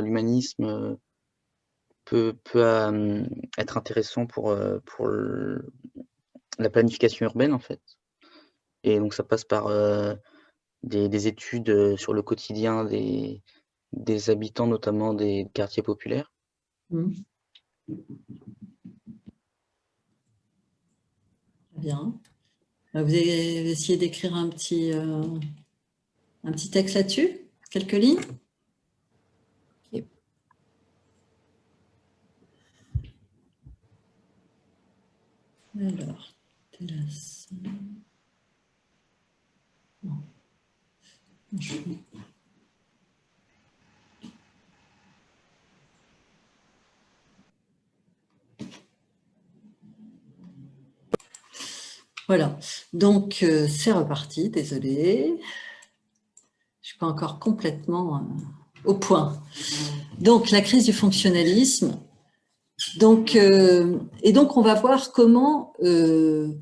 l'humanisme peut être intéressant pour la planification urbaine, en fait. Et donc ça passe par des études sur le quotidien des habitants, notamment des quartiers populaires. Mmh. Bien. Vous avez essayé d'écrire un petit texte là-dessus? Quelques lignes? Okay. Alors, non. Voilà, donc c'est reparti, désolée. Je ne suis pas encore complètement au point. Donc, la crise du fonctionnalisme. Donc, et donc, on va voir comment ce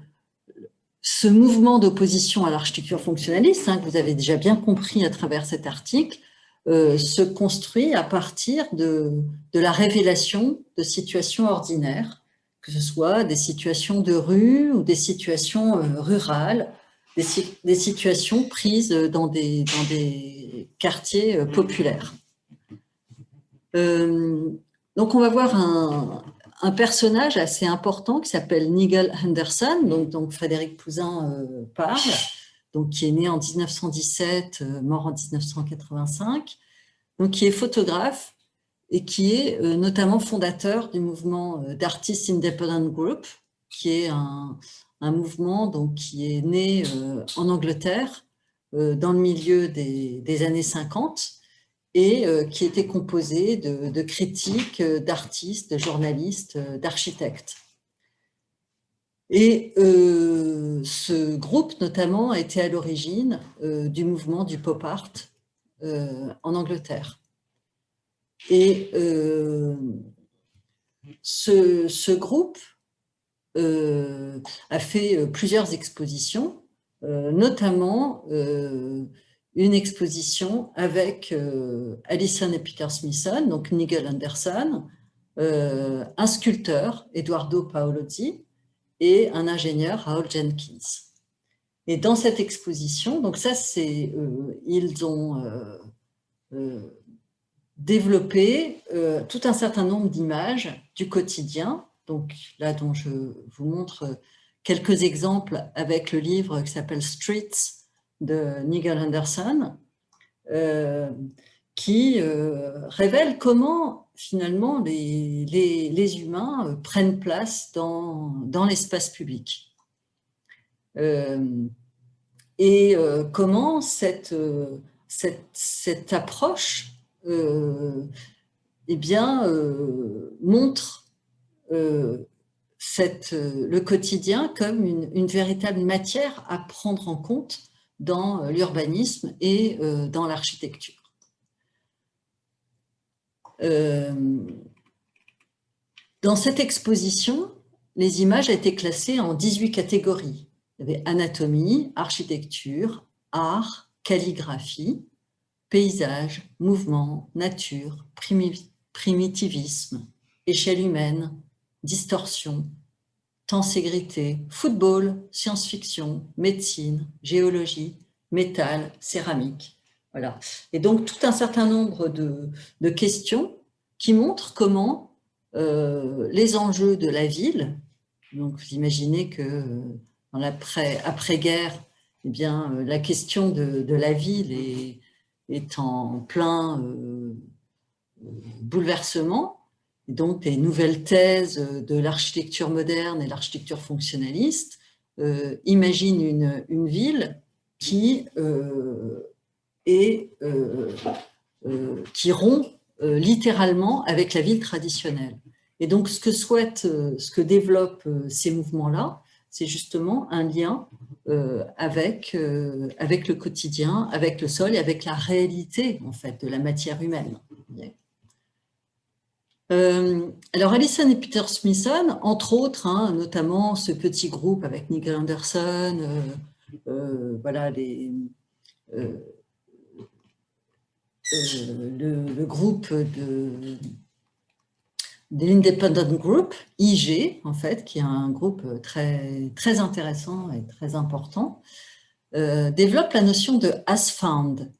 mouvement d'opposition à l'architecture fonctionnaliste, que vous avez déjà bien compris à travers cet article, se construit à partir de la révélation de situations ordinaires, que ce soit des situations de rue ou des situations rurales, des situations prises dans des quartiers populaires. Donc, on va voir un personnage assez important qui s'appelle Nigel Henderson, donc Frédéric Pouzin parle, donc qui est né en 1917, mort en 1985, donc qui est photographe et qui est notamment fondateur du mouvement d'Artists Independent Group, qui est un mouvement donc, qui est né en Angleterre dans le milieu des années 50 et qui était composé de critiques, d'artistes, de journalistes, d'architectes. Et ce groupe, notamment, a été à l'origine du mouvement du pop art en Angleterre. Et ce groupe a fait plusieurs expositions, notamment une exposition avec Alison et Peter Smithson, donc Nigel Henderson, un sculpteur, Eduardo Paolozzi, et un ingénieur, Raoul Jenkins. Et dans cette exposition, donc ça c'est, ils ont développé tout un certain nombre d'images du quotidien, donc là dont je vous montre quelques exemples avec le livre qui s'appelle Streets de Nigel Henderson, qui révèle comment finalement les humains prennent place dans l'espace public. Et comment cette approche eh bien, montre le quotidien comme une véritable matière à prendre en compte dans l'urbanisme et dans l'architecture. Dans cette exposition, les images étaient classées en 18 catégories. Il y avait anatomie, architecture, art, calligraphie, paysage, mouvement, nature, primitivisme, échelle humaine, distorsion, tenségrité, football, science-fiction, médecine, géologie, métal, céramique. Voilà. Et donc, tout un certain nombre de questions qui montrent comment les enjeux de la ville, donc vous imaginez que dans l'après-guerre, eh bien, la question de la ville est en plein bouleversement. Et donc, des nouvelles thèses de l'architecture moderne et l'architecture fonctionnaliste imaginent une ville qui rompt littéralement avec la ville traditionnelle. Et donc, ce que développent ces mouvements-là, c'est justement un lien avec le quotidien, avec le sol et avec la réalité, en fait, de la matière humaine. Alors, Alison et Peter Smithson, entre autres, notamment ce petit groupe avec Nigel Henderson, voilà, le groupe de l'Independent Group, IG, en fait, qui est un groupe très, très intéressant et très important, développe la notion de as found.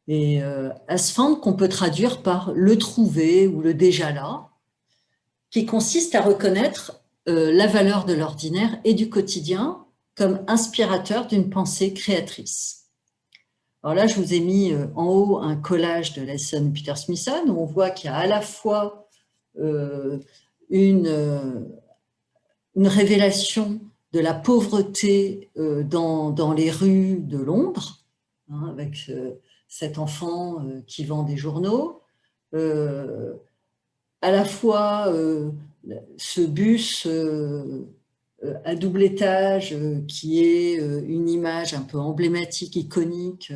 Et as found qu'on peut traduire par le trouver ou le déjà là, qui consiste à reconnaître la valeur de l'ordinaire et du quotidien comme inspirateur d'une pensée créatrice. Alors là, je vous ai mis en haut un collage de Alison Peter-Smithson où on voit qu'il y a à la fois une révélation de la pauvreté dans les rues de Londres, hein, avec cet enfant qui vend des journaux, à la fois ce bus à double étage qui est une image un peu emblématique, iconique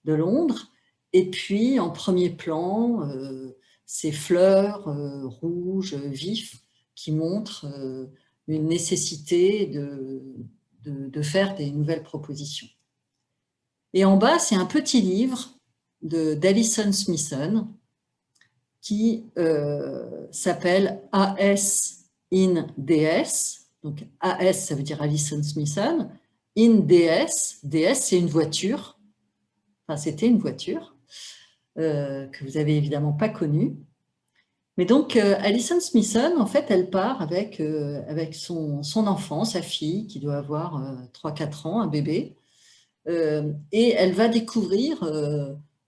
de Londres, et puis en premier plan, ces fleurs rouges, vifs, qui montrent une nécessité de faire des nouvelles propositions. Et en bas, c'est un petit livre d'Alison Smithson qui s'appelle AS in DS. Donc AS, ça veut dire Alison Smithson. In DS, DS, c'est une voiture. Enfin, c'était une voiture que vous avez évidemment pas connue. Mais donc, Alison Smithson, en fait, elle part avec son enfant, sa fille, qui doit avoir 3-4 ans, un bébé, et elle va découvrir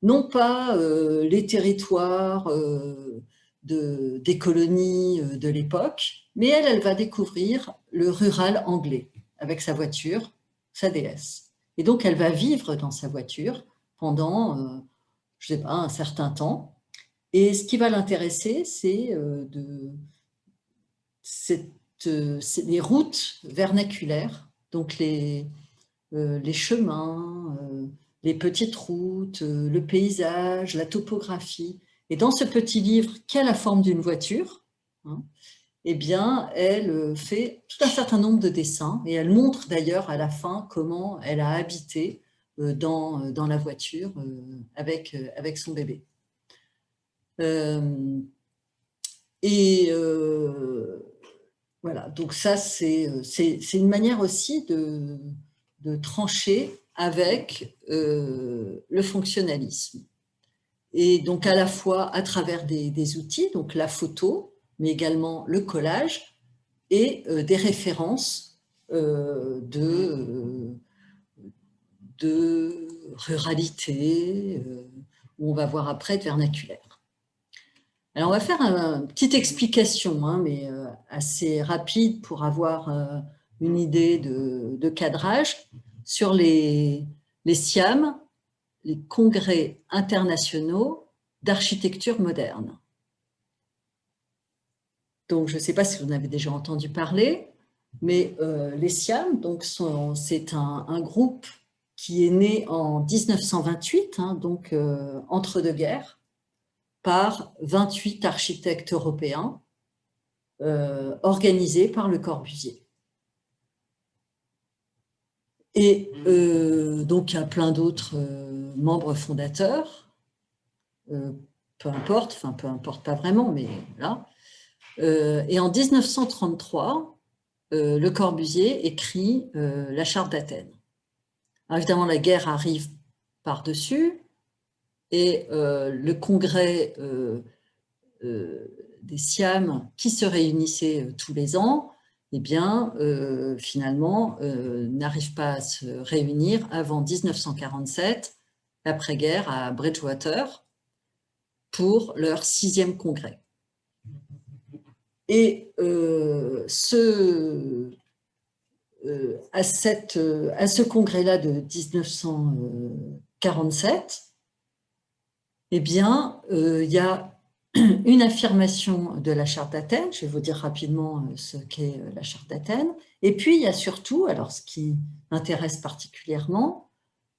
non pas les territoires des colonies de l'époque, mais elle va découvrir le rural anglais avec sa voiture, sa DS. Et donc, elle va vivre dans sa voiture pendant, je ne sais pas, un certain temps. Et ce qui va l'intéresser, c'est les routes vernaculaires, donc les chemins, les petites routes, le paysage, la topographie. Et dans ce petit livre qui a la forme d'une voiture, hein, eh bien, elle fait tout un certain nombre de dessins et elle montre d'ailleurs à la fin comment elle a habité dans la voiture avec son bébé. Voilà, donc ça, c'est une manière aussi de trancher avec le fonctionnalisme. Et donc à la fois à travers des outils, donc la photo, mais également le collage et des références de ruralité, où on va voir après de vernaculaire. Alors, on va faire une petite explication, hein, mais assez rapide pour avoir une idée de cadrage sur les CIAM, les congrès internationaux d'architecture moderne. Donc, je ne sais pas si vous en avez déjà entendu parler, mais les CIAM, c'est un groupe qui est né en 1928, hein, donc entre deux guerres, par 28 architectes européens organisés par Le Corbusier. Et donc, il y a plein d'autres membres fondateurs, peu importe pas vraiment, mais là. Et en 1933, Le Corbusier écrit la Charte d'Athènes. Évidemment, la guerre arrive par-dessus, et le congrès des CIAM qui se réunissaient tous les ans, eh bien, finalement, n'arrive pas à se réunir avant 1947, l'après-guerre à Bridgewater, pour leur 6e congrès. Et à ce congrès-là de 1947, eh bien, il y a une affirmation de la Charte d'Athènes. Je vais vous dire rapidement ce qu'est la Charte d'Athènes. Et puis, il y a surtout, alors ce qui m'intéresse particulièrement,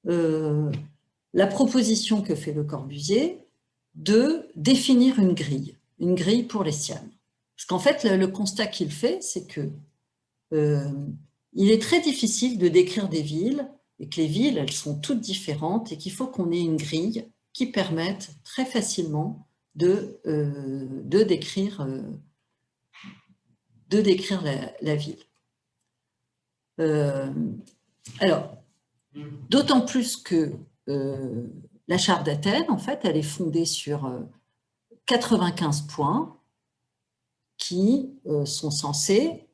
la proposition que fait Le Corbusier de définir une grille pour les CIAM. Parce qu'en fait, le constat qu'il fait, c'est que il est très difficile de décrire des villes et que les villes, elles sont toutes différentes et qu'il faut qu'on ait une grille qui permette très facilement de décrire la ville. Alors, d'autant plus que la charte d'Athènes, en fait, elle est fondée sur 95 points qui sont censés,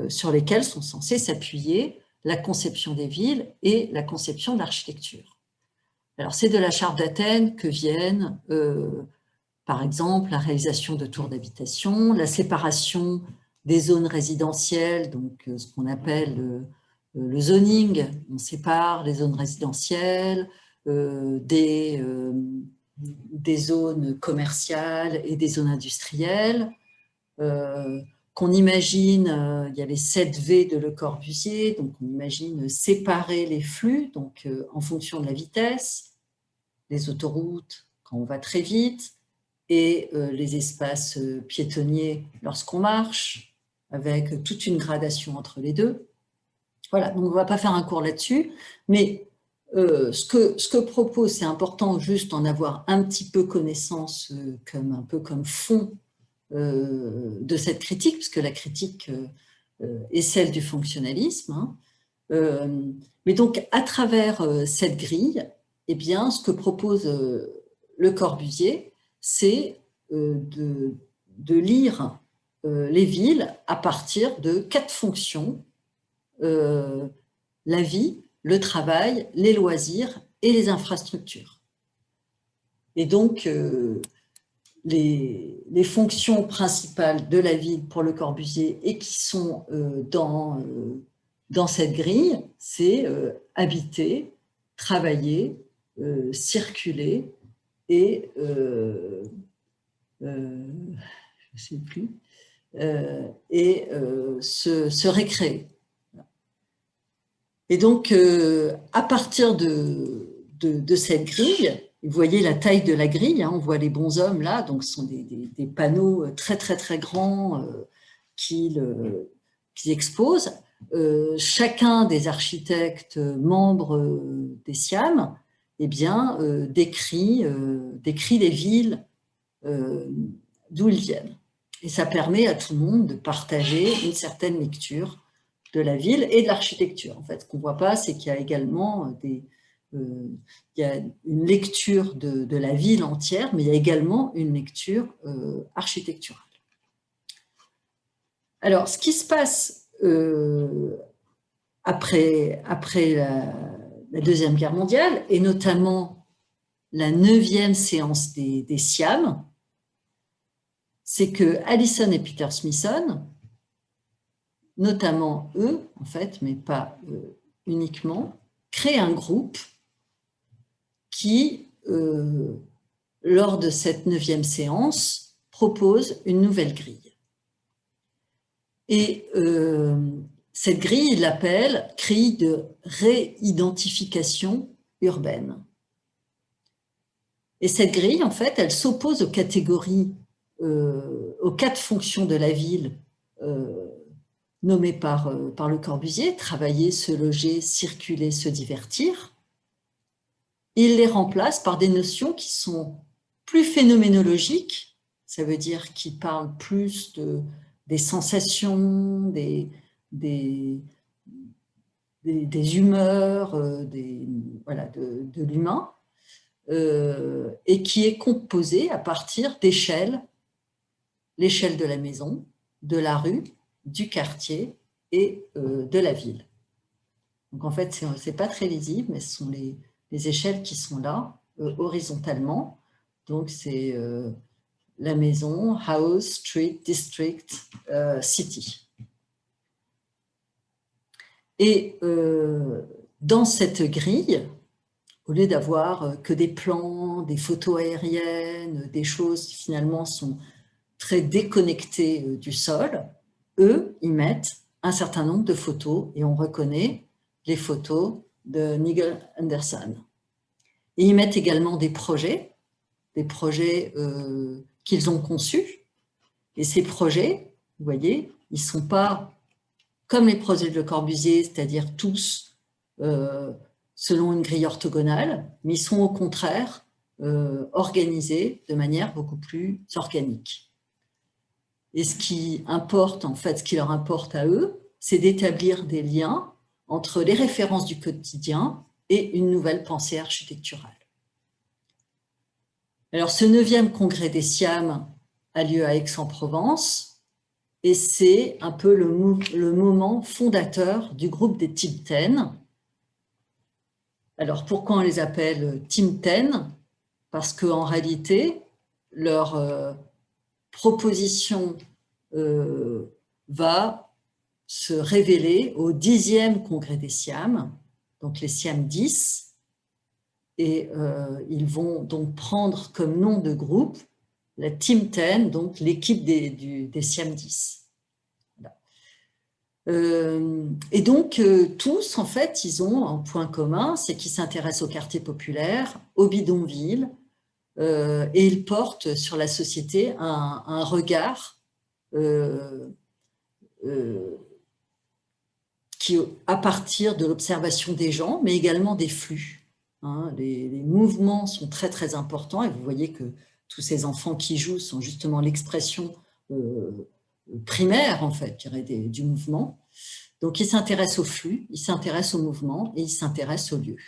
sur lesquels sont censés s'appuyer la conception des villes et la conception de l'architecture. Alors, c'est de la charte d'Athènes que viennent, par exemple, la réalisation de tours d'habitation, la séparation des zones résidentielles, donc ce qu'on appelle le zoning, on sépare les zones résidentielles des zones commerciales et des zones industrielles, qu'on imagine, il y avait 7 V de Le Corbusier, donc on imagine séparer les flux, donc en fonction de la vitesse, les autoroutes quand on va très vite, et les espaces piétonniers lorsqu'on marche, avec toute une gradation entre les deux. Voilà, donc on ne va pas faire un cours là-dessus, mais ce que propose, c'est important juste d'en avoir un petit peu connaissance, un peu comme fond de cette critique, parce que la critique est celle du fonctionnalisme. Mais donc, à travers cette grille, eh bien, ce que propose Le Corbusier, c'est de lire les villes à partir de 4 fonctions: la vie, le travail, les loisirs et les infrastructures. Et donc, les fonctions principales de la ville pour Le Corbusier et qui sont dans cette grille, c'est habiter, travailler, circuler et je ne sais plus, et se récréer. Et donc, à partir de cette grille, vous voyez la taille de la grille, hein, on voit les bonshommes là, donc ce sont des panneaux très très très grands qu'ils exposent. Chacun des architectes membres des SIAM, eh bien, décrit les villes d'où ils viennent. Et ça permet à tout le monde de partager une certaine lecture de la ville et de l'architecture. En fait, ce qu'on ne voit pas, c'est qu'il y a également il y a une lecture de la ville entière, mais il y a également une lecture architecturale. Alors, ce qui se passe après la Deuxième Guerre mondiale, et notamment la 9e séance des SIAM, c'est que Allison et Peter Smithson, notamment eux, en fait, mais pas uniquement, créent un groupe qui, lors de cette 9e séance, propose une nouvelle grille. Et cette grille, il l'appelle grille de réidentification urbaine. Et cette grille, en fait, elle s'oppose aux catégories, aux 4 fonctions de la ville nommées par Le Corbusier: travailler, se loger, circuler, se divertir. Il les remplace par des notions qui sont plus phénoménologiques, ça veut dire qui parlent plus des sensations, des humeurs, voilà, de l'humain, et qui est composé à partir d'échelles, l'échelle de la maison, de la rue, du quartier et de la ville. Donc en fait, ce n'est pas très lisible, mais ce sont les échelles qui sont là, horizontalement. Donc c'est la maison, house, street, district, city. Et dans cette grille, au lieu d'avoir que des plans, des photos aériennes, des choses qui finalement sont très déconnectées du sol, eux, ils mettent un certain nombre de photos et on reconnaît les photos de Nigel Anderson. Et ils mettent également des projets qu'ils ont conçus. Et ces projets, vous voyez, ils ne sont pas comme les projets de Le Corbusier, c'est-à-dire tous selon une grille orthogonale, mais ils sont au contraire organisés de manière beaucoup plus organique. Et ce qui importe, en fait, ce qui leur importe à eux, c'est d'établir des liens entre les références du quotidien et une nouvelle pensée architecturale. Alors, ce 9e congrès des SIAM a lieu à Aix-en-Provence et c'est un peu le moment fondateur du groupe des Team 10. Alors, pourquoi on les appelle Team 10? Parce qu'en réalité, leur proposition va se révéler au 10e congrès des SIAM, donc les SIAM 10, et ils vont donc prendre comme nom de groupe la Team 10, donc l'équipe des SIAM 10. Voilà. Et donc, tous, en fait, ils ont un point commun, c'est qu'ils s'intéressent aux quartiers populaires, aux bidonvilles, et ils portent sur la société un regard qui, à partir de l'observation des gens, mais également des flux. Hein, les mouvements sont très, très importants, et vous voyez que tous ces enfants qui jouent sont justement l'expression primaire, en fait, je dirais, du mouvement. Donc, ils s'intéressent au flux, ils s'intéressent au mouvement et ils s'intéressent au lieu.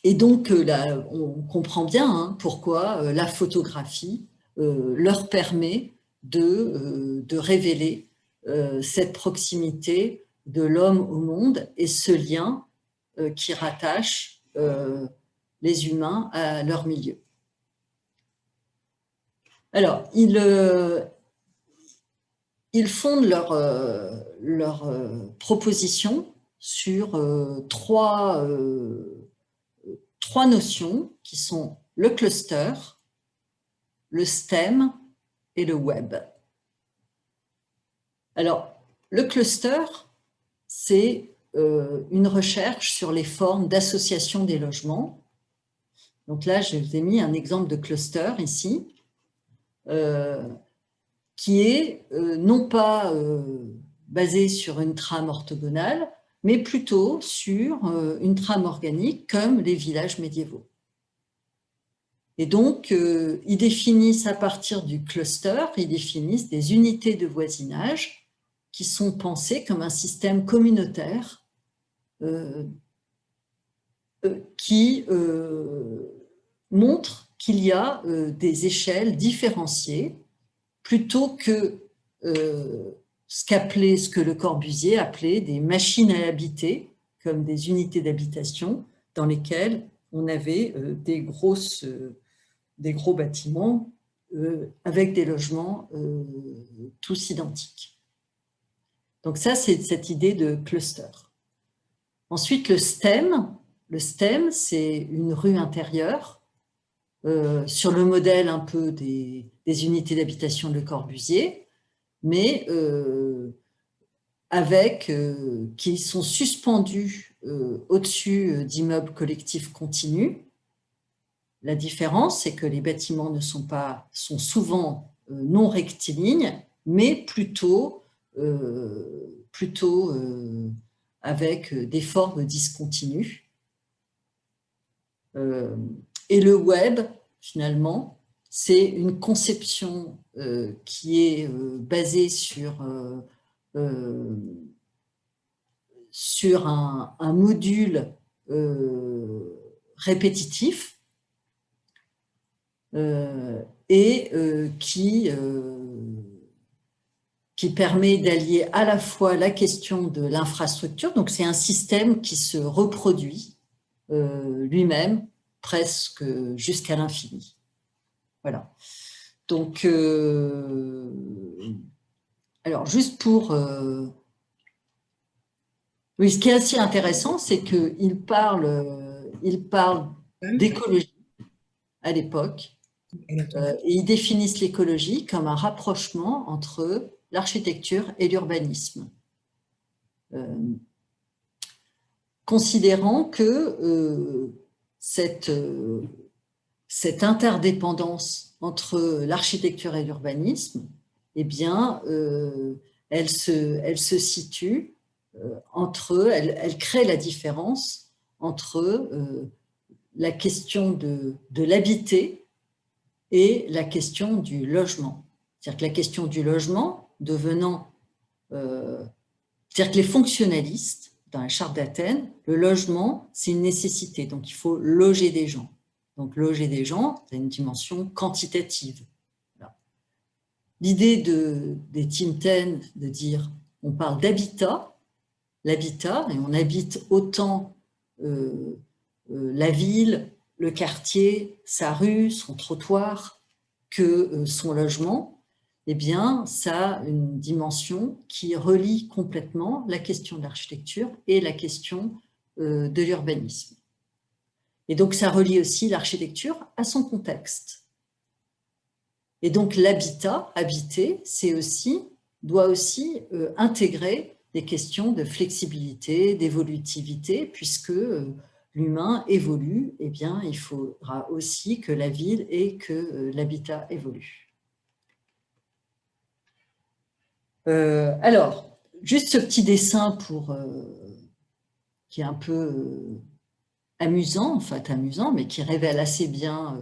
Et donc, là, on comprend bien pourquoi la photographie leur permet de révéler cette proximité de l'homme au monde et ce lien qui rattache les humains à leur milieu. Alors, ils fondent leur proposition sur trois notions qui sont le cluster, le STEM et le web. Alors, le cluster, c'est une recherche sur les formes d'association des logements. Donc là, je vous ai mis un exemple de cluster ici, qui est non pas basé sur une trame orthogonale, mais plutôt sur une trame organique comme les villages médiévaux. Et donc, ils définissent à partir du cluster, ils définissent des unités de voisinage qui sont pensées comme un système communautaire qui montre qu'il y a des échelles différenciées plutôt que ce que Le Corbusier appelait des machines à habiter, comme des unités d'habitation dans lesquelles on avait des gros bâtiments avec des logements tous identiques. Donc ça, c'est cette idée de cluster. Ensuite, le STEM, c'est une rue intérieure sur le modèle un peu des unités d'habitation de Le Corbusier, mais qui sont suspendus au-dessus d'immeubles collectifs continus. La différence, c'est que les bâtiments sont souvent non rectilignes, mais plutôt avec des formes discontinues. Et le web, finalement, c'est une conception qui est basée sur un module répétitif et qui permet d'allier à la fois la question de l'infrastructure, donc c'est un système qui se reproduit lui-même presque jusqu'à l'infini. Voilà. Donc, alors juste pour... oui, ce qui est assez intéressant, c'est qu'il parle d'écologie à l'époque, et ils définissent l'écologie comme un rapprochement entre l'architecture et l'urbanisme, considérant que cette interdépendance entre l'architecture et l'urbanisme, eh bien, elle se situe entre, elle crée la différence entre la question de l'habiter et la question du logement. C'est-à-dire que la question du logement devenant... c'est-à-dire que les fonctionnalistes, dans la charte d'Athènes, le logement, c'est une nécessité. Donc, il faut loger des gens. Donc, loger des gens, c'est une dimension quantitative. L'idée des Tim Ten de dire, on parle d'habitat, l'habitat, et on habite autant la ville, le quartier, sa rue, son trottoir, que son logement, eh bien, ça a une dimension qui relie complètement la question de l'architecture et la question de l'urbanisme. Et donc, ça relie aussi l'architecture à son contexte. Et donc, l'habitat, habiter, doit aussi intégrer des questions de flexibilité, d'évolutivité, puisque l'humain évolue, eh bien, il faudra aussi que la ville et que l'habitat évoluent. Alors, juste ce petit dessin qui est un peu amusant, en fait amusant, mais qui révèle assez bien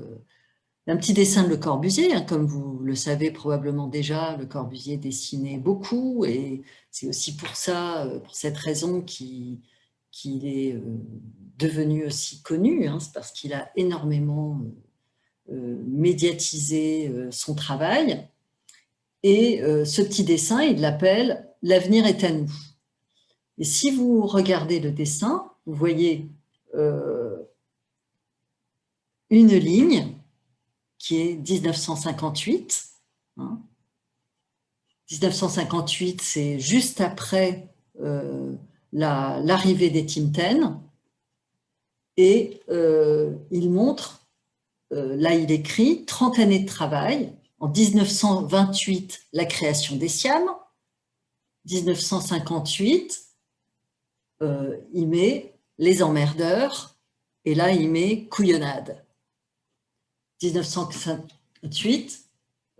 un petit dessin de Le Corbusier, hein, comme vous le savez probablement déjà, Le Corbusier dessinait beaucoup et c'est aussi pour cette raison qu'il est devenu aussi connu, hein, c'est parce qu'il a énormément médiatisé son travail. Et ce petit dessin, il l'appelle « L'avenir est à nous ». Et si vous regardez le dessin, vous voyez une ligne qui est 1958. Hein. 1958, c'est juste après l'arrivée des Tim Ten. Et il montre, là il écrit, 30 années de travail. En 1928, la création des SIAM. 1958, il met les emmerdeurs. Et là, il met couillonnade. 1958,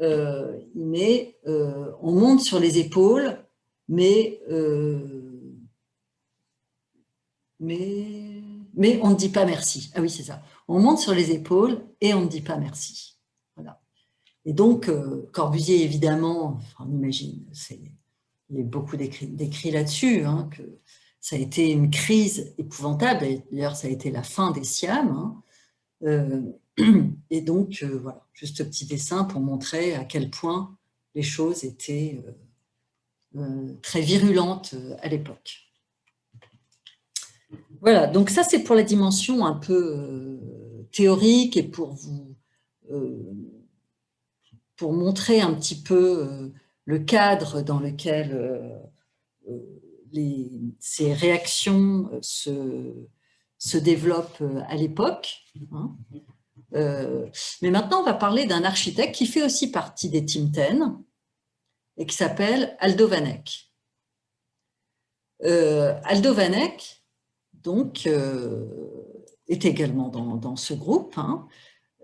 il met on monte sur les épaules, mais on ne dit pas merci. Ah oui, c'est ça. On monte sur les épaules et on ne dit pas merci. Voilà. Et donc, Corbusier, évidemment, on imagine, il y a beaucoup d'écrits là-dessus, hein, que ça a été une crise épouvantable. D'ailleurs, ça a été la fin des SIAM. Hein. Et donc, voilà, juste un petit dessin pour montrer à quel point les choses étaient très virulentes à l'époque. Voilà, donc ça c'est pour la dimension un peu théorique et pour montrer un petit peu le cadre dans lequel ces réactions se développent à l'époque. Hein. Mais maintenant, on va parler d'un architecte qui fait aussi partie des Tim Ten et qui s'appelle Aldo van Eyck. Aldo van Eyck, donc, est également dans ce groupe. Hein.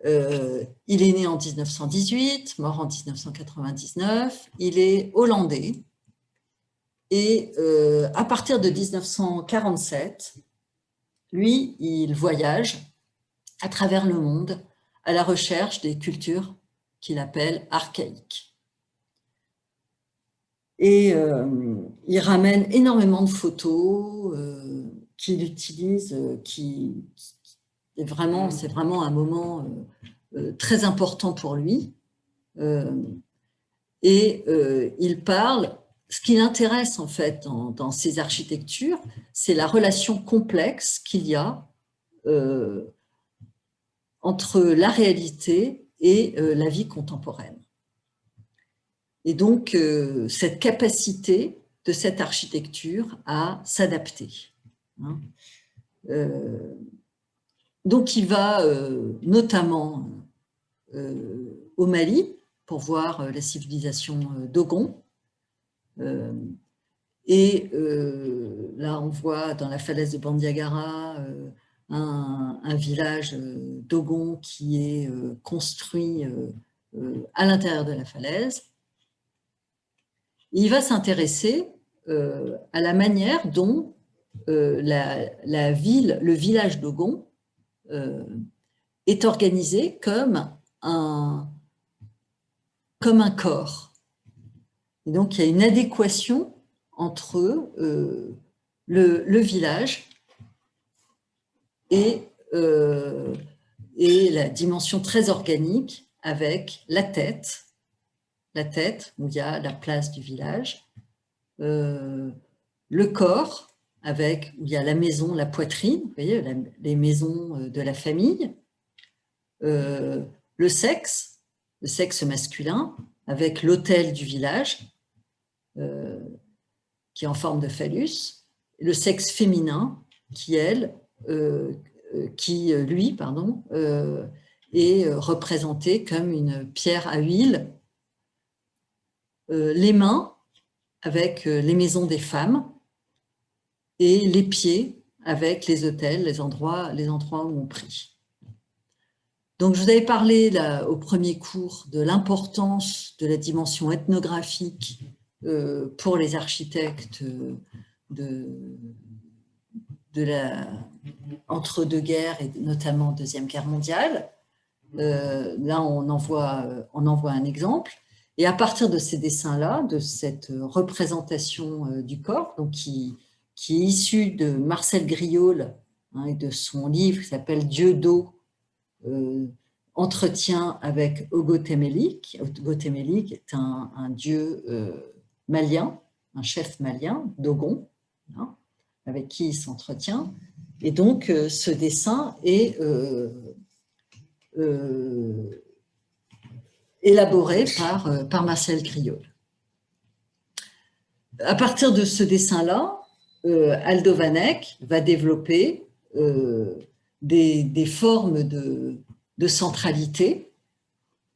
Il est né en 1918, mort en 1999. Il est hollandais. Et à partir de 1947, lui, il voyage à travers le monde à la recherche des cultures qu'il appelle archaïques. Et il ramène énormément de photos qu'il utilise, c'est vraiment un moment très important pour lui. Et il parle, ce qui l'intéresse en fait dans ces architectures, c'est la relation complexe qu'il y a entre la réalité et la vie contemporaine. Et donc, cette capacité de cette architecture à s'adapter. Hein. Donc, il va notamment au Mali pour voir la civilisation Dogon. Et là, on voit dans la falaise de Bandiagara un village Dogon qui est construit à l'intérieur de la falaise. Il va s'intéresser à la manière dont la ville, le village d'Ogon est organisé comme un corps. Et donc, il y a une adéquation entre le village et la dimension très organique avec la tête où il y a la place du village, le corps avec où il y a la maison, la poitrine, vous voyez, les maisons de la famille, le sexe masculin avec l'autel du village qui est en forme de phallus, le sexe féminin qui lui, est représenté comme une pierre à huile, les mains avec les maisons des femmes et les pieds avec les autels, les endroits où on prie. Donc, je vous avais parlé là, au premier cours de l'importance de la dimension ethnographique pour les architectes entre deux guerres et notamment Deuxième Guerre mondiale. Là, on en voit un exemple. Et à partir de ces dessins-là, de cette représentation du corps, donc qui est issue de Marcel Griaule et de son livre qui s'appelle Dieu d'eau, entretien avec Ogotémélik. Ogotémélik est un dieu malien, un chef malien, Dogon, avec qui il s'entretient. Et donc, ce dessin est élaboré par Marcel Griaule. À partir de ce dessin-là, Aldo van Eyck va développer des formes de centralité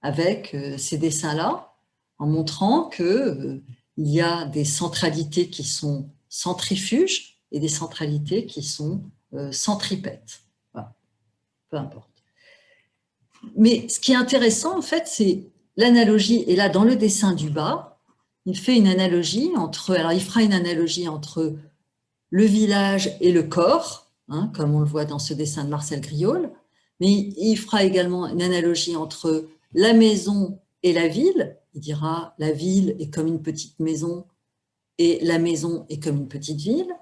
avec ces dessins-là, en montrant qu'il y a des centralités qui sont centrifuges et des centralités qui sont centripètes. Voilà. Peu importe. Mais ce qui est intéressant, en fait, c'est l'analogie. Et là, dans le dessin du bas, il fait une analogie il fera une analogie entre le village et le corps, comme on le voit dans ce dessin de Marcel Griaule, mais il fera également une analogie entre la maison et la ville. Il dira la ville est comme une petite maison et la maison est comme une petite ville.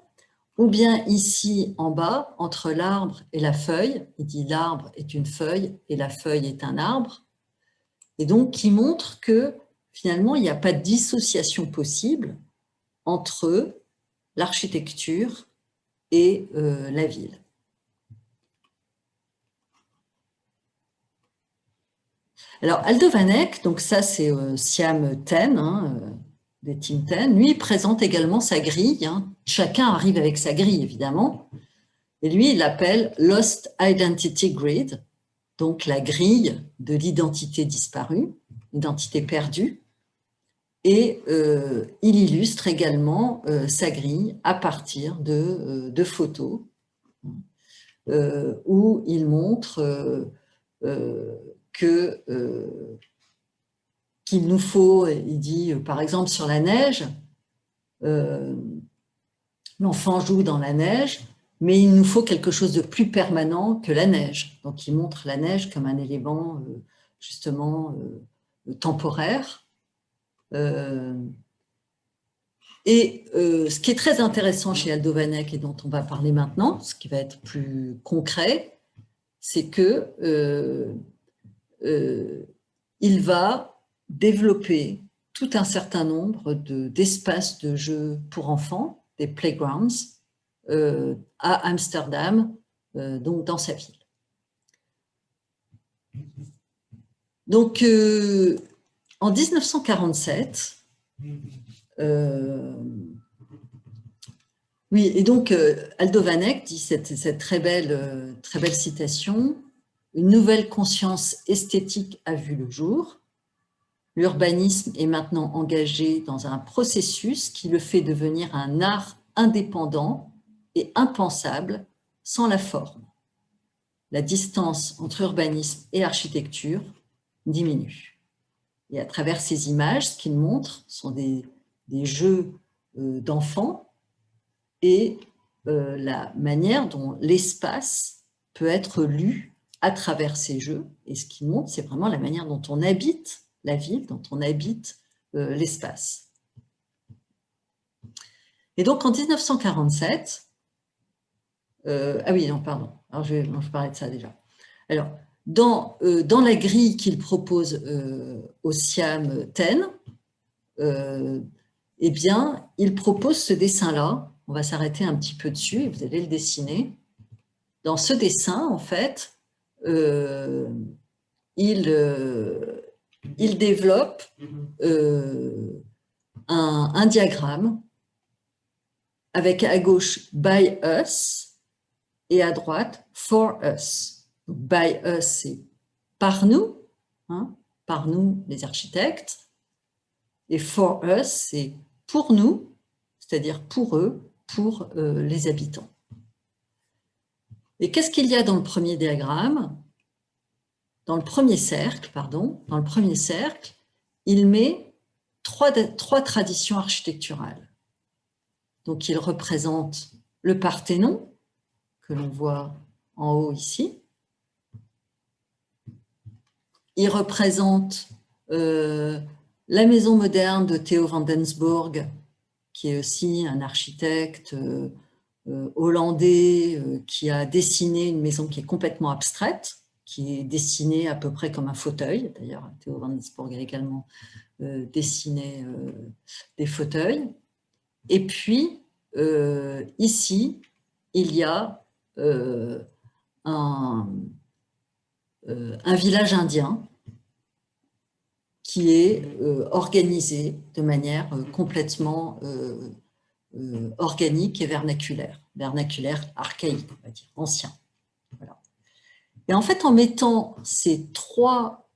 Ou bien ici, en bas, entre l'arbre et la feuille, il dit l'arbre est une feuille et la feuille est un arbre. Et donc, qui montre que finalement, il n'y a pas de dissociation possible entre l'architecture et la ville. Alors, Aldo van Eyck, donc ça c'est Siam Ten, des Team Ten, lui il présente également sa grille. Chacun arrive avec sa grille, évidemment. Et lui, il l'appelle Lost Identity Grid, donc la grille de l'identité disparue, l'identité perdue. Et il illustre également sa grille à partir de photos où il montre qu'il nous faut, il dit par exemple sur la neige, l'enfant joue dans la neige, mais il nous faut quelque chose de plus permanent que la neige. Donc il montre la neige comme un élément justement temporaire. Ce qui est très intéressant chez Aldo van Eyck et dont on va parler maintenant, ce qui va être plus concret, c'est que il va développer tout un certain nombre d'espaces de jeux pour enfants, des playgrounds, à Amsterdam, donc dans sa ville. Donc, en 1947, oui, et donc Aldo van Eyck dit cette très belle citation: une nouvelle conscience esthétique a vu le jour. L'urbanisme est maintenant engagé dans un processus qui le fait devenir un art indépendant et impensable sans la forme. La distance entre urbanisme et architecture diminue. Et à travers ces images, ce qu'il montre sont des des jeux d'enfants et la manière dont l'espace peut être lu à travers ces jeux. Et ce qui montre, c'est vraiment la manière dont on habite la ville, dont on habite l'espace. Et donc en 1947, ah oui, non, pardon, alors je parlais de ça déjà. Alors, dans la grille qu'il propose au SIAM TEN, eh bien, il propose ce dessin-là. On va s'arrêter un petit peu dessus et vous allez le dessiner. Dans ce dessin, en fait, il développe un diagramme avec à gauche « by us » et à droite « for us ». By us, c'est par nous, hein, par nous les architectes, et for us, c'est pour nous, c'est-à-dire pour eux, pour les habitants. Et qu'est-ce qu'il y a dans le premier diagramme? Dans le premier cercle, pardon, dans le premier cercle, il met trois traditions architecturales. Donc, il représente le Parthénon, que l'on voit en haut ici. Il représente la maison moderne de Theo van Densburg, qui est aussi un architecte hollandais qui a dessiné une maison qui est complètement abstraite, qui est dessinée à peu près comme un fauteuil. D'ailleurs, Theo van Densburg a également dessiné des fauteuils. Et puis, ici, il y a un village indien qui est organisé de manière complètement organique et vernaculaire archaïque, on va dire, ancien. Voilà. Et en fait, en mettant ces trois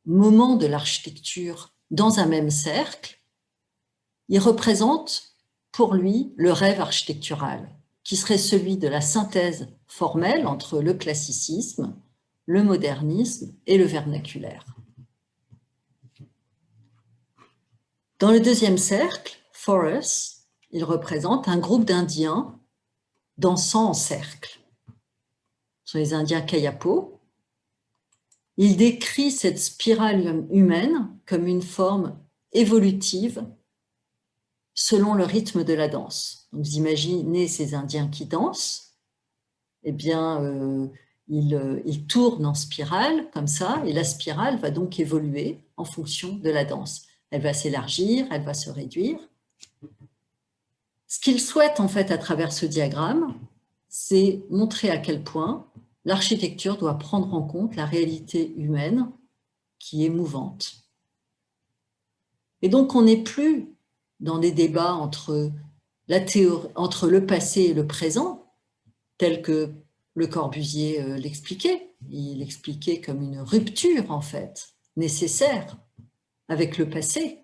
moments de l'architecture dans un même cercle, il représente pour lui le rêve architectural, qui serait celui de la synthèse formelle entre le classicisme, le modernisme et le vernaculaire. Dans le deuxième cercle, for us, il représente un groupe d'Indiens dansant en cercle. Ce sont les Indiens Kayapo. Il décrit cette spirale humaine comme une forme évolutive selon le rythme de la danse. Donc, vous imaginez ces Indiens qui dansent, eh bien, ils tournent en spirale comme ça, et la spirale va donc évoluer en fonction de la danse. Elle va s'élargir, elle va se réduire. Ce qu'il souhaite en fait à travers ce diagramme, c'est montrer à quel point l'architecture doit prendre en compte la réalité humaine qui est mouvante. Et donc on n'est plus dans des débats entre le passé et le présent, tel que Le Corbusier l'expliquait. Il l'expliquait comme une rupture en fait, nécessaire avec le passé.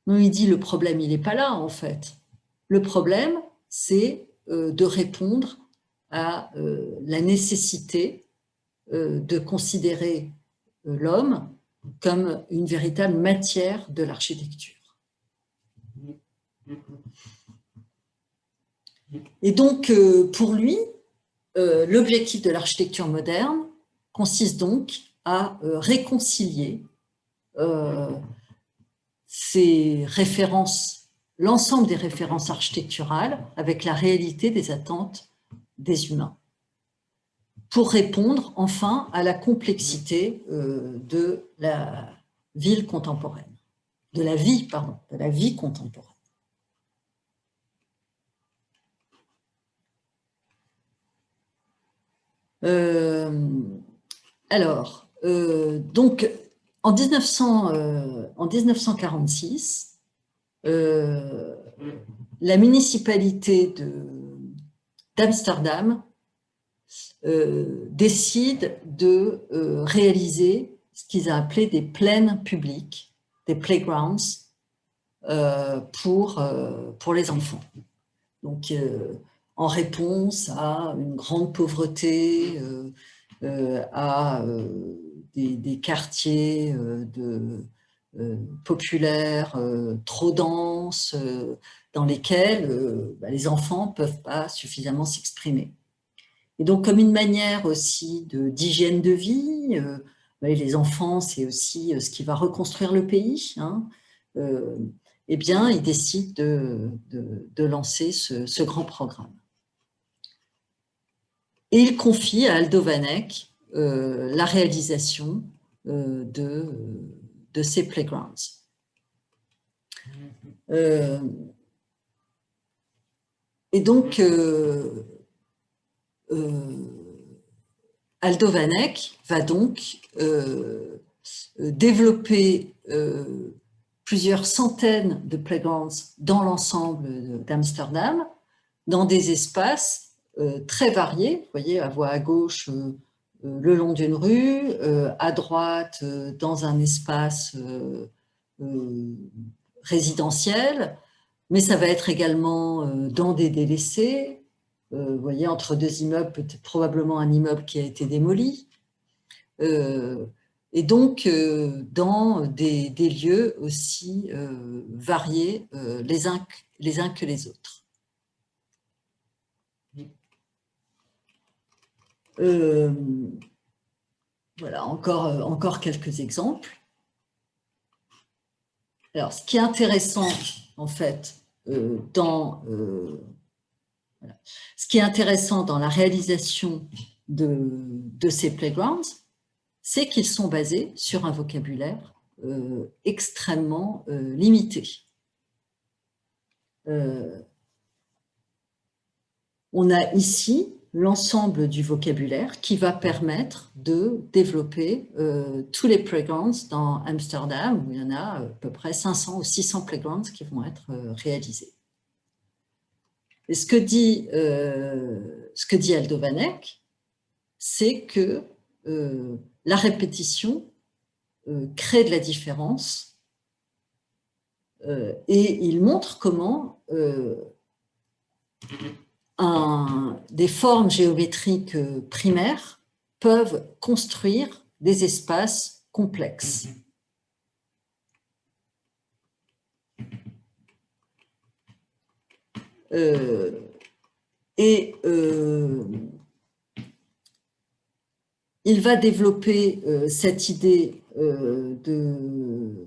Non, il dit le problème, il n'est pas là en fait. Le problème, c'est de répondre à la nécessité de considérer l'homme comme une véritable matière de l'architecture. Et donc, pour lui, l'objectif de l'architecture moderne consiste donc à réconcilier ces références, l'ensemble des références architecturales avec la réalité des attentes des humains, pour répondre enfin à la complexité de la ville contemporaine, de la vie contemporaine. Donc, en 1946, la municipalité d'Amsterdam décide de réaliser ce qu'ils ont appelé des plaines publiques, des playgrounds pour les enfants. Donc, en réponse à une grande pauvreté, à des quartiers populaires, trop denses, dans lesquelles les enfants ne peuvent pas suffisamment s'exprimer. Et donc, comme une manière aussi d'hygiène de vie, les enfants, c'est aussi ce qui va reconstruire le pays, hein, eh bien, ils décident de lancer ce grand programme. Et il confie à Aldo Vanek la réalisation de ces playgrounds. Et donc, Aldo Vanek va donc développer plusieurs centaines de playgrounds dans l'ensemble d'Amsterdam, dans des espaces très variés. Vous voyez, à voie à gauche, le long d'une rue, à droite, dans un espace résidentiel, mais ça va être également dans des délaissés. Vous voyez, entre deux immeubles, peut-être probablement un immeuble qui a été démoli. Et donc, dans des lieux aussi variés les uns que les autres. Voilà, encore quelques exemples. Alors, ce qui est intéressant, en fait, ce qui est intéressant dans la réalisation de ces playgrounds, c'est qu'ils sont basés sur un vocabulaire extrêmement limité. On a ici l'ensemble du vocabulaire qui va permettre de développer tous les playgrounds dans Amsterdam, où il y en a à peu près 500 ou 600 playgrounds qui vont être réalisés. Et ce que dit Aldo Vanek, c'est que la répétition crée de la différence et il montre comment des formes géométriques primaires peuvent construire des espaces complexes. Il va développer cette idée de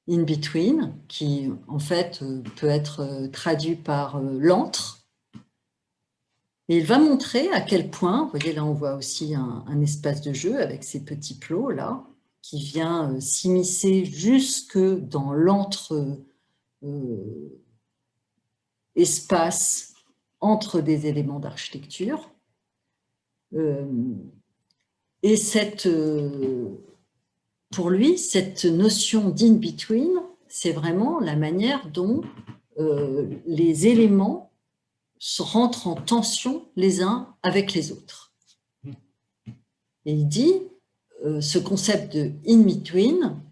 in-between, qui en fait peut être traduit par l'antre. Et il va montrer à quel point, vous voyez là on voit aussi un espace de jeu avec ces petits plots là, qui vient s'immiscer jusque dans l'antre espace entre des éléments d'architecture. Et pour lui, cette notion d'in-between, c'est vraiment la manière dont les éléments rentrent en tension les uns avec les autres. Et il dit, ce concept de in-between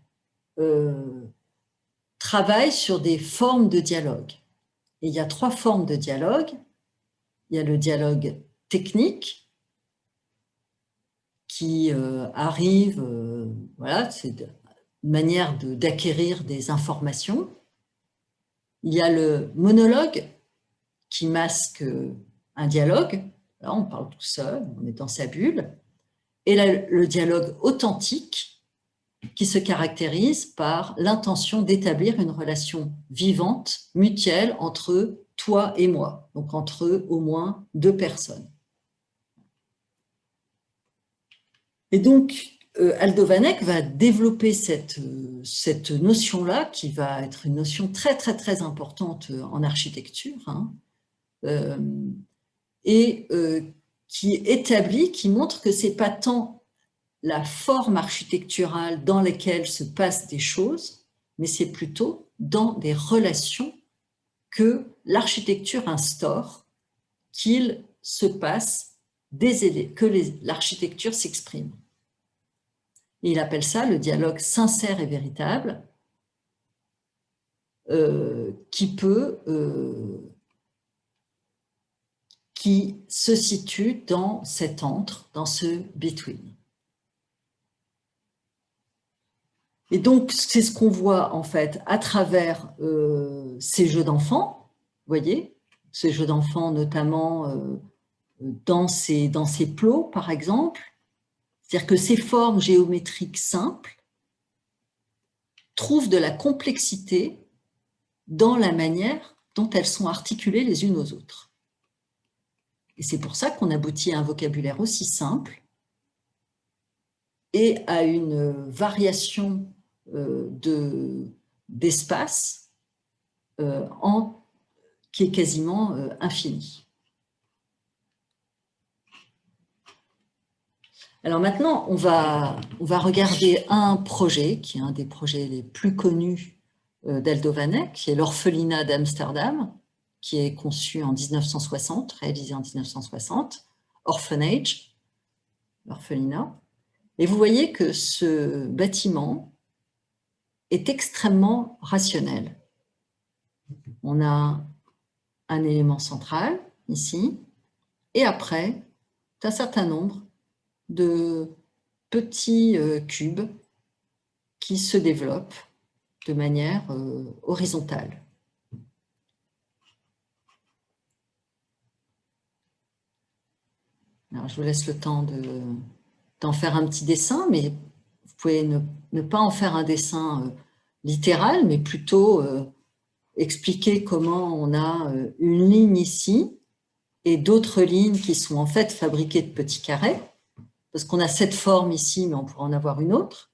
travaille sur des formes de dialogue. Et il y a 3 formes de dialogue. Il y a le dialogue technique qui arrive, voilà, c'est une manière d'acquérir des informations. Il y a le monologue qui masque un dialogue. Là, on parle tout seul, on est dans sa bulle. Et là, le dialogue authentique qui se caractérise par l'intention d'établir une relation vivante, mutuelle, entre toi et moi, donc entre au moins 2 personnes. Et donc, Aldo Vanek va développer cette notion-là, qui va être une notion très, très, très importante en architecture, hein, et qui montre que ce n'est pas tant la forme architecturale dans laquelle se passent des choses, mais c'est plutôt dans des relations que l'architecture instaure, qu'il se passe que l'architecture s'exprime. Il appelle ça le dialogue sincère et véritable, qui se situe dans cet entre, dans ce between. Et donc, c'est ce qu'on voit en fait à travers ces jeux d'enfants, vous voyez, ces jeux d'enfants notamment dans ces plots, par exemple. C'est-à-dire que ces formes géométriques simples trouvent de la complexité dans la manière dont elles sont articulées les unes aux autres. Et c'est pour ça qu'on aboutit à un vocabulaire aussi simple et à une variation d'espace qui est quasiment infinie. Alors maintenant, on va regarder un projet qui est un des projets les plus connus d'Aldo van Eyck, qui est l'orphelinat d'Amsterdam, qui est conçu en 1960, réalisé en 1960, Orphanage, l'orphelinat. Et vous voyez que ce bâtiment est extrêmement rationnel. On a un élément central, ici, et après, un certain nombre de petits cubes qui se développent de manière horizontale. Alors, je vous laisse le temps d'en faire un petit dessin, mais vous pouvez ne pas en faire un dessin littéral, mais plutôt expliquer comment on a une ligne ici et d'autres lignes qui sont en fait fabriquées de petits carrés, parce qu'on a cette forme ici, mais on pourrait en avoir une autre.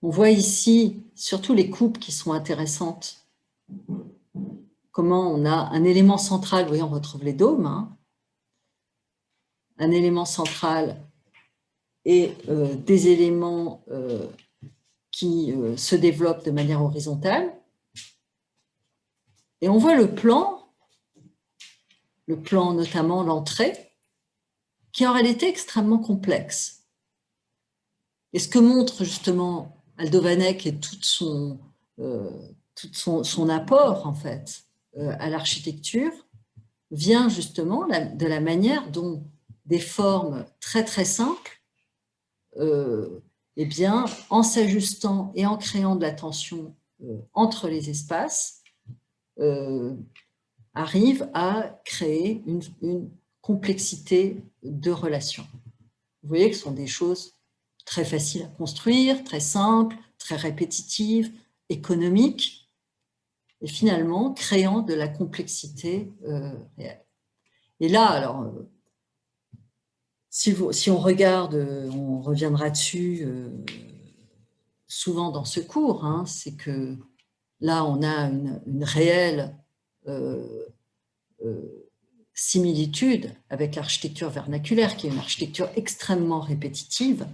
On voit ici surtout les coupes qui sont intéressantes. Comment on a un élément central, vous voyez, on retrouve les dômes, hein, un élément central et des éléments qui se développent de manière horizontale. Et on voit le plan notamment l'entrée, qui est en réalité extrêmement complexe. Et ce que montre justement Aldo van Eyck et tout son apport en fait à l'architecture vient justement de la manière dont des formes très très simples, eh bien, en s'ajustant et en créant de la tension entre les espaces, arrivent à créer une complexité de relations. Vous voyez que ce sont des choses très faciles à construire, très simples, très répétitives, économiques, et finalement créant de la complexité réelle. Et là, alors, si on regarde, on reviendra dessus souvent dans ce cours, hein, c'est que là, on a une réelle similitude avec l'architecture vernaculaire, qui est une architecture extrêmement répétitive,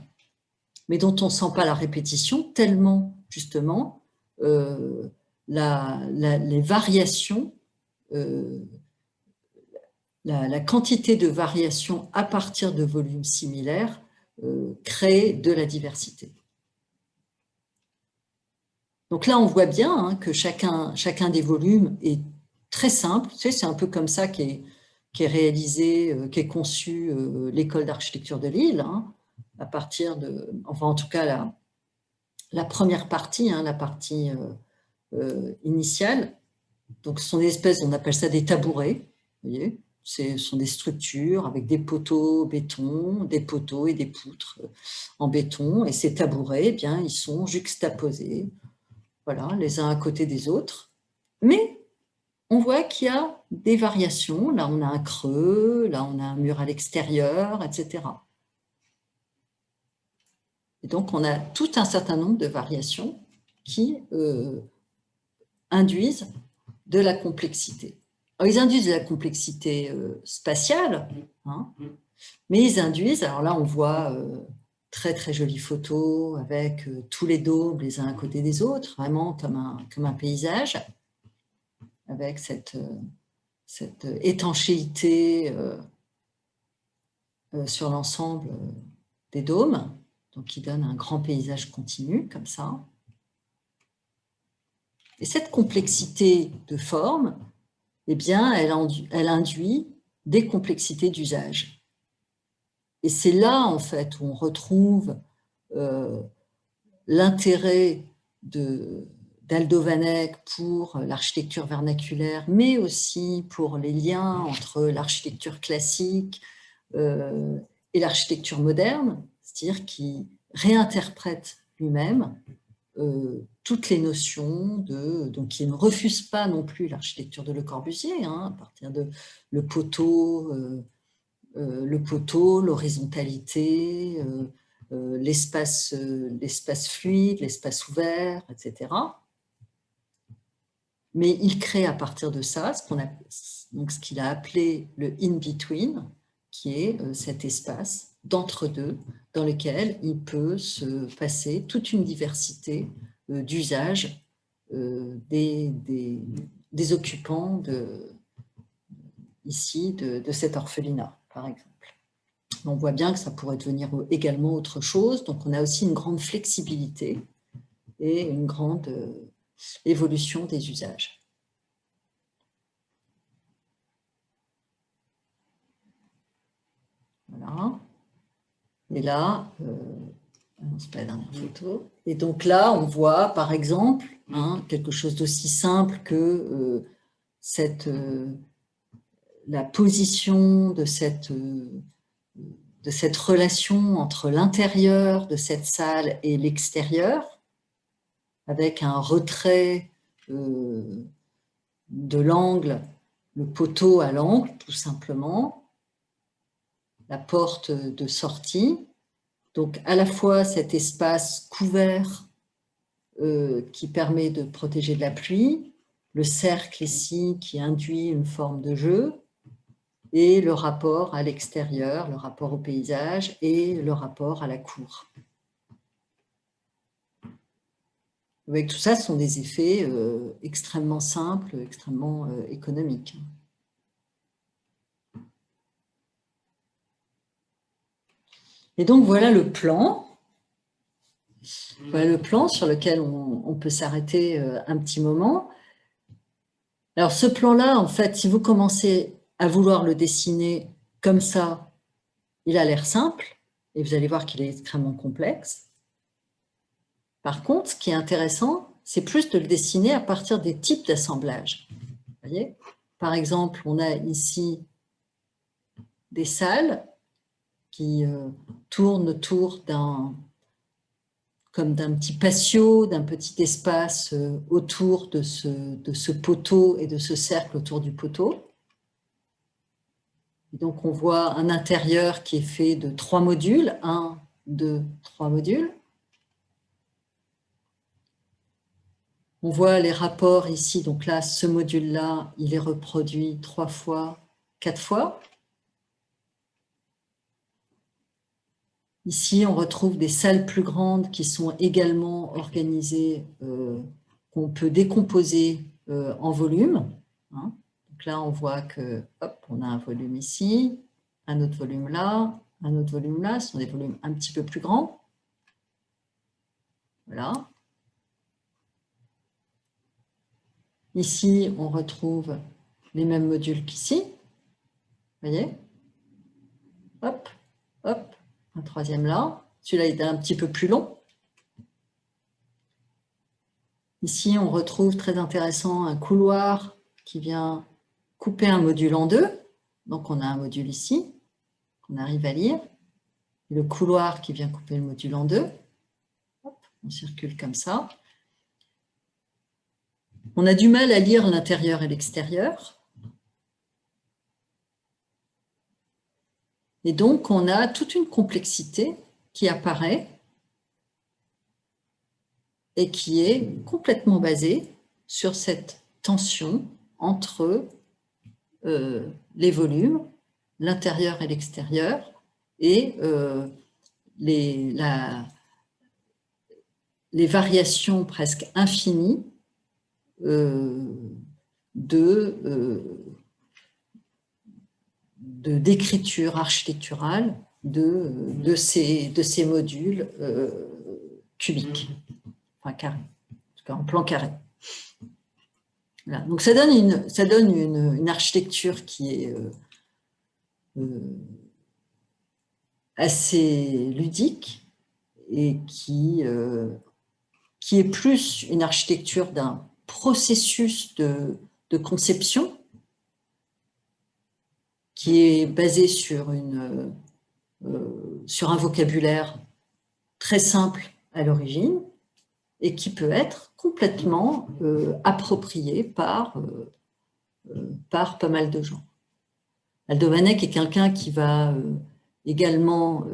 mais dont on ne sent pas la répétition tellement, justement, les variations, la quantité de variations à partir de volumes similaires crée de la diversité. Donc là, on voit bien hein, que chacun des volumes est très simple. Tu sais, c'est un peu comme ça qu'est réalisé, qu'est conçue l'école d'architecture de Lille, hein, à partir de, enfin en tout cas la première partie, hein, la partie initiale. Donc ce sont des espèces, on appelle ça des tabourets, vous voyez, ce sont des structures avec des poteaux béton, des poteaux et des poutres en béton, et ces tabourets, eh bien, ils sont juxtaposés, voilà, les uns à côté des autres, mais on voit qu'il y a des variations. Là, on a un creux, là, on a un mur à l'extérieur, etc. Et donc, on a tout un certain nombre de variations qui induisent de la complexité. Alors, ils induisent de la complexité spatiale, hein, mais ils induisent, alors là, on voit très, très jolies photos avec tous les dômes les uns à côté des autres, vraiment comme un paysage, avec cette étanchéité sur l'ensemble des dômes, donc qui donne un grand paysage continu, comme ça. Et cette complexité de forme, eh bien, elle induit des complexités d'usage. Et c'est là, en fait, où on retrouve l'intérêt d'Aldo Van Eyck pour l'architecture vernaculaire, mais aussi pour les liens entre l'architecture classique et l'architecture moderne, c'est-à-dire qu'il réinterprète lui-même toutes les notions donc il ne refuse pas non plus l'architecture de Le Corbusier, à partir de le poteau, l'horizontalité, l'espace fluide, l'espace ouvert, etc. Mais il crée à partir de ça ce qu'il a appelé le in-between, qui est cet espace d'entre-deux dans lequel il peut se passer toute une diversité d'usages des occupants ici de cet orphelinat, par exemple. On voit bien que ça pourrait devenir également autre chose. Donc, on a aussi une grande flexibilité et une grande évolution des usages. Voilà. Et là, c'est pas la dernière photo. Et donc là, on voit, par exemple, quelque chose d'aussi simple que la position de cette relation entre l'intérieur de cette salle et l'extérieur, avec un retrait de l'angle, le poteau à l'angle, tout simplement, la porte de sortie. Donc, à la fois cet espace couvert qui permet de protéger de la pluie, le cercle ici qui induit une forme de jeu, et le rapport à l'extérieur, le rapport au paysage et le rapport à la cour. Avec tout ça, ce sont des effets extrêmement simples, extrêmement économiques. Et donc, voilà le plan. Voilà le plan sur lequel on peut s'arrêter un petit moment. Alors, ce plan-là, en fait, si vous commencez à vouloir le dessiner comme ça, il a l'air simple, et vous allez voir qu'il est extrêmement complexe. Par contre, ce qui est intéressant, c'est plus de le dessiner à partir des types d'assemblages. Vous voyez ? Par exemple, on a ici des salles qui tournent autour d'un petit patio, d'un petit espace autour de ce poteau et de ce cercle autour du poteau. Et donc, on voit un intérieur qui est fait de 3 modules, 1, 2, 3 modules. On voit les rapports ici, donc là, ce module-là, il est reproduit 3 fois, 4 fois. Ici, on retrouve des salles plus grandes qui sont également organisées, qu'on peut décomposer en volumes. Donc là, on voit que, hop, on a un volume ici, un autre volume là, un autre volume là. Ce sont des volumes un petit peu plus grands. Voilà. Ici, on retrouve les mêmes modules qu'ici. Vous voyez? Hop, hop, un troisième là. Celui-là est un petit peu plus long. Ici, on retrouve, très intéressant, un couloir qui vient couper un module en deux. Donc, on a un module ici, qu'on arrive à lire. Le couloir qui vient couper le module en deux. Hop, on circule comme ça. On a du mal à lire l'intérieur et l'extérieur. Et donc, on a toute une complexité qui apparaît et qui est complètement basée sur cette tension entre les volumes, l'intérieur et l'extérieur, et les variations presque infinies d'écriture architecturale de ces modules cubiques, enfin carrés, en tout cas en plan carré. Voilà. Donc ça donne une architecture qui est assez ludique et qui est plus une architecture d'un processus de conception qui est basé sur un vocabulaire très simple à l'origine et qui peut être complètement approprié par pas mal de gens. Aldo Vanek est quelqu'un qui va également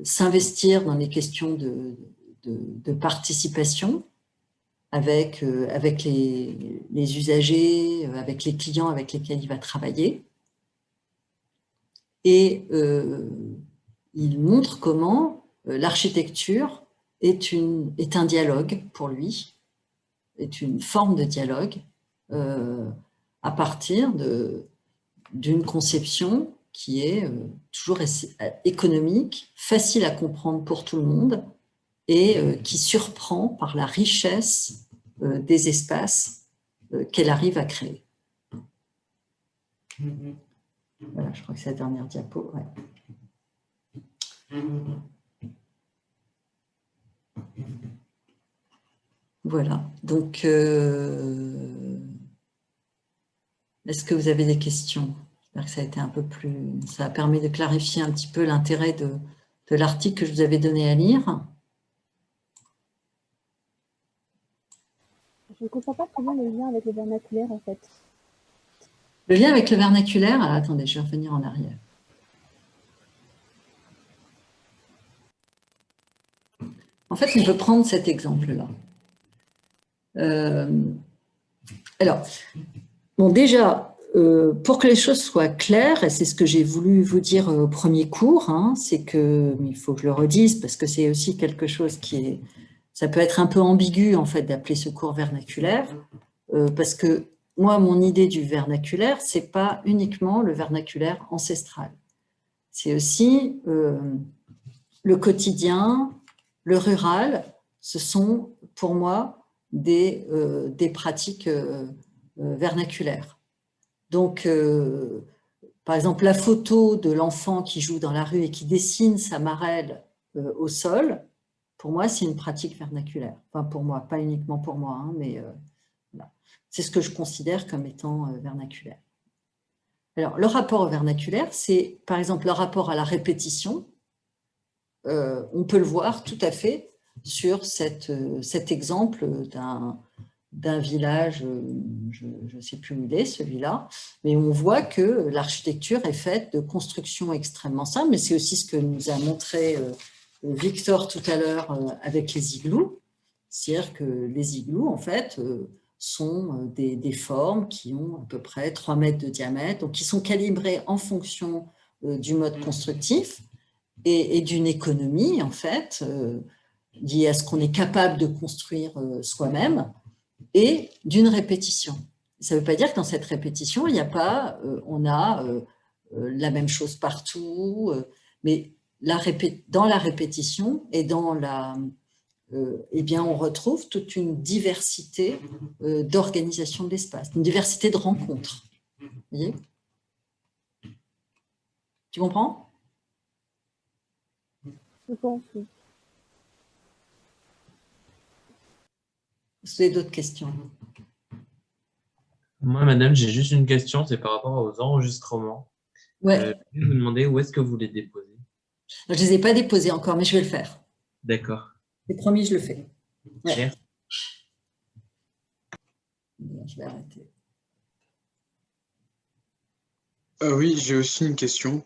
s'investir dans les questions de participation avec les usagers, avec les clients avec lesquels il va travailler. Et il montre comment l'architecture est un dialogue pour lui, est une forme de dialogue à partir d'une conception qui est toujours économique, facile à comprendre pour tout le monde et qui surprend par la richesse des espaces qu'elle arrive à créer. Voilà, je crois que c'est la dernière diapo. Ouais. Voilà, donc est-ce que vous avez des questions? J'espère que ça a été un peu plus... Ça a permis de clarifier un petit peu l'intérêt de l'article que je vous avais donné à lire. Je ne comprends pas très bien le lien avec le vernaculaire, en fait. Le lien avec le vernaculaire, alors, attendez, je vais revenir en arrière. En fait, on peut prendre cet exemple-là. Alors, bon, déjà, pour que les choses soient claires, et c'est ce que j'ai voulu vous dire au premier cours, hein, c'est que, il faut que je le redise, parce que c'est aussi quelque chose qui est... Ça peut être un peu ambigu, en fait, d'appeler ce cours vernaculaire, parce que moi, mon idée du vernaculaire, ce n'est pas uniquement le vernaculaire ancestral. C'est aussi le quotidien, le rural, ce sont pour moi des pratiques vernaculaires. Donc, par exemple, la photo de l'enfant qui joue dans la rue et qui dessine sa marelle au sol, pour moi, c'est une pratique vernaculaire. Enfin, pour moi, pas uniquement pour moi, hein, mais voilà. C'est ce que je considère comme étant vernaculaire. Alors, le rapport au vernaculaire, c'est par exemple le rapport à la répétition. On peut le voir tout à fait sur cet exemple d'un village, je ne sais plus où il est celui-là, mais on voit que l'architecture est faite de constructions extrêmement simples, mais c'est aussi ce que nous a montré Victor tout à l'heure avec les igloos, c'est-à-dire que les igloos, en fait, sont des formes qui ont à peu près 3 mètres de diamètre, donc qui sont calibrées en fonction du mode constructif et d'une économie, en fait, liée à ce qu'on est capable de construire soi-même, et d'une répétition. Ça ne veut pas dire que dans cette répétition, il n'y a pas, on a la même chose partout, mais dans la répétition et dans eh bien, on retrouve toute une diversité d'organisation de l'espace, une diversité de rencontres. Vous voyez? Tu comprends? Je pense, oui. Vous avez d'autres questions? Moi, madame, j'ai juste une question, c'est par rapport aux enregistrements. Ouais. Je vais vous demander où est-ce que vous les déposez. Je ne les ai pas déposés encore, mais je vais le faire. D'accord. C'est promis, je le fais. Ouais. Merci. Je vais arrêter. Oui, j'ai aussi une question.